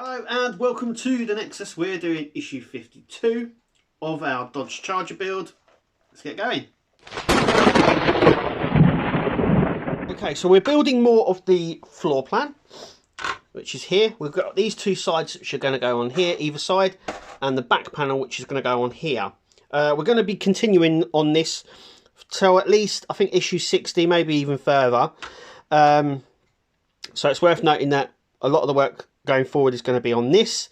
Hello and welcome to the Nexus. We're doing issue 52 of our Dodge Charger build. Let's get going. Okay, so we're building more of the floor plan, which is here. We've got these two sides which are going to go on here, either side, and the back panel which is going to go on here. We're going to be continuing on this till at least, I think, issue 60, maybe even further. So it's worth noting that a lot of the work going forward is going to be on this.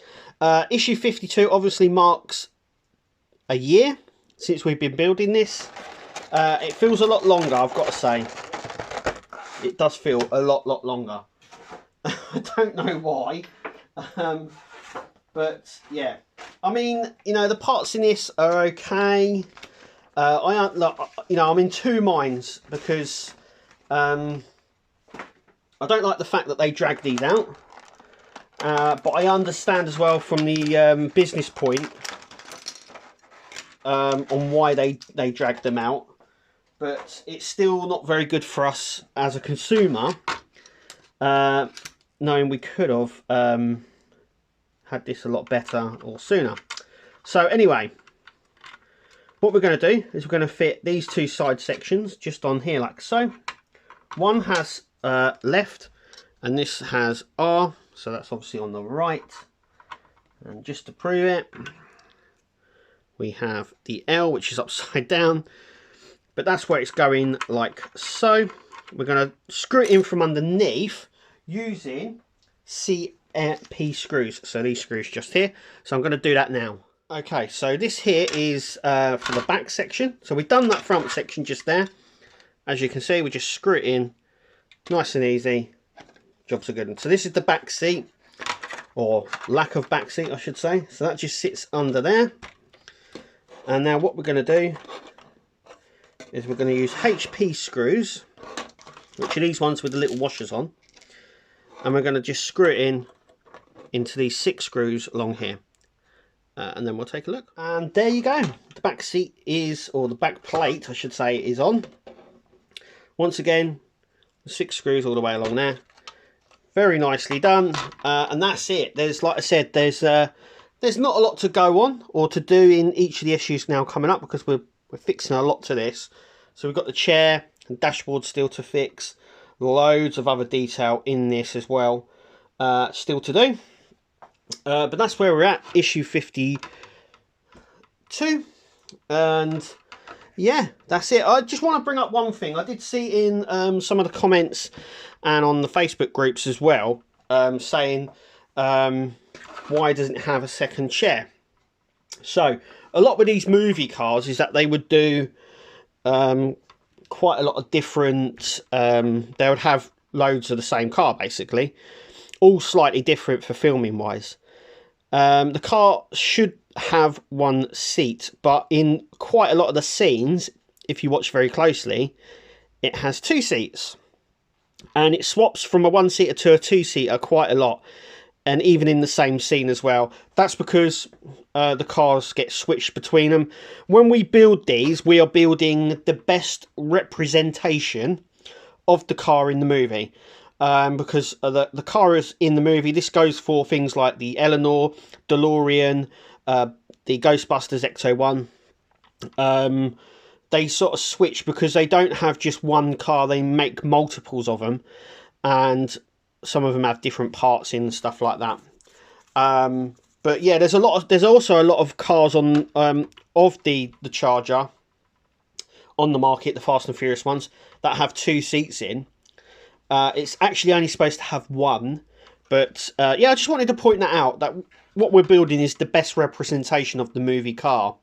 Issue 52 obviously marks a year since we've been building this. It feels a lot longer, I've got to say. It does feel a lot longer. I don't know why. But yeah, I mean, you know, the parts in this are okay. I'm in two minds because I don't like the fact that they drag these out. But I understand as well from the business point on why they drag them out. But it's still not very good for us as a consumer, knowing we could have had this a lot better or sooner. So anyway, what we're going to do is we're going to fit these two side sections just on here like so. One has left and this has R. So that's obviously on the right. And just to prove it, we have the L, which is upside down. But that's where it's going like so. We're going to screw it in from underneath using CP screws. So these screws just here. So I'm going to do that now. Okay, so this here is for the back section. So we've done that front section just there. As you can see, we just screw it in. Nice and easy. Jobs are good. So this is the back seat, or lack of back seat I should say. So that just sits under there. And now what we're going to do is we're going to use HP screws, which are these ones with the little washers on. And we're going to just screw it in into these 6 screws along here. And then we'll take a look. And there you go. The back seat is, or the back plate I should say, is on. Once again, 6 screws all the way along there. Very nicely done, and that's it. There's, like I said, there's not a lot to go on or to do in each of the issues now coming up because we're fixing a lot to this. So we've got the chair and dashboard still to fix, loads of other detail in this as well, still to do. But that's where we're at, issue 52, and yeah, that's it. I just want to bring up one thing. I did see in some of the comments and on the Facebook groups as well, saying why doesn't it have a second chair? So a lot with these movie cars is that they would do quite a lot of different, they would have loads of the same car basically, all slightly different for filming wise. The car should have one seat, but in quite a lot of the scenes, if you watch very closely, it has 2 seats. And it swaps from a 1-seater to a 2-seater quite a lot, and even in the same scene as well. That's because the cars get switched between them. When we build these, we are building the best representation of the car in the movie. Because the car is in the movie, this goes for things like the Eleanor, DeLorean, the Ghostbusters Ecto-1. They sort of switch because they don't have just one car, they make multiples of them, and some of them have different parts in and stuff like that. But yeah, there's also a lot of cars on of the Charger on the market, the Fast and Furious ones, that have 2 seats in. It's actually only supposed to have 1, but yeah, I just wanted to point that out, that what we're building is the best representation of the movie car.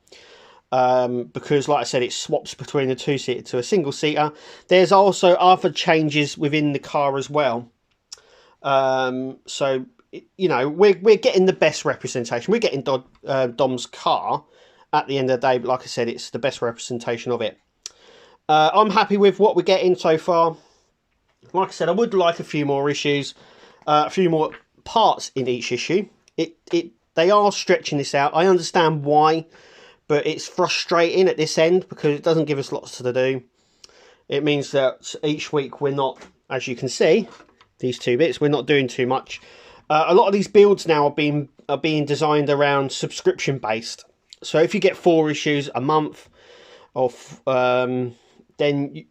Because like I said, it swaps between a 2-seater to a single-seater. There's also other changes within the car as well. So, you know, we're getting the best representation. We're getting Dom's car at the end of the day, but like I said, it's the best representation of it. I'm happy with what we're getting so far. Like I said, I would like a few more issues, a few more parts in each issue. They are stretching this out. I understand why, but it's frustrating at this end because it doesn't give us lots to do. It means that each week we're not, as you can see, these 2 bits, we're not doing too much. A lot of these builds now are being designed around subscription based. So if you get 4 issues a month, then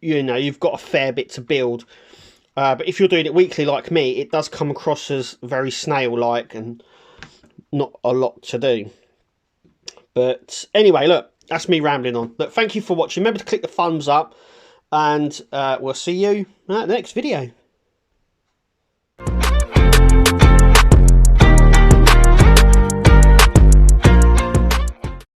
you know you've got a fair bit to build. But if you're doing it weekly like me, it does come across as very snail-like and not a lot to do. But anyway, look, that's me rambling on. Look, thank you for watching. Remember to click the thumbs up, and we'll see you at the next video.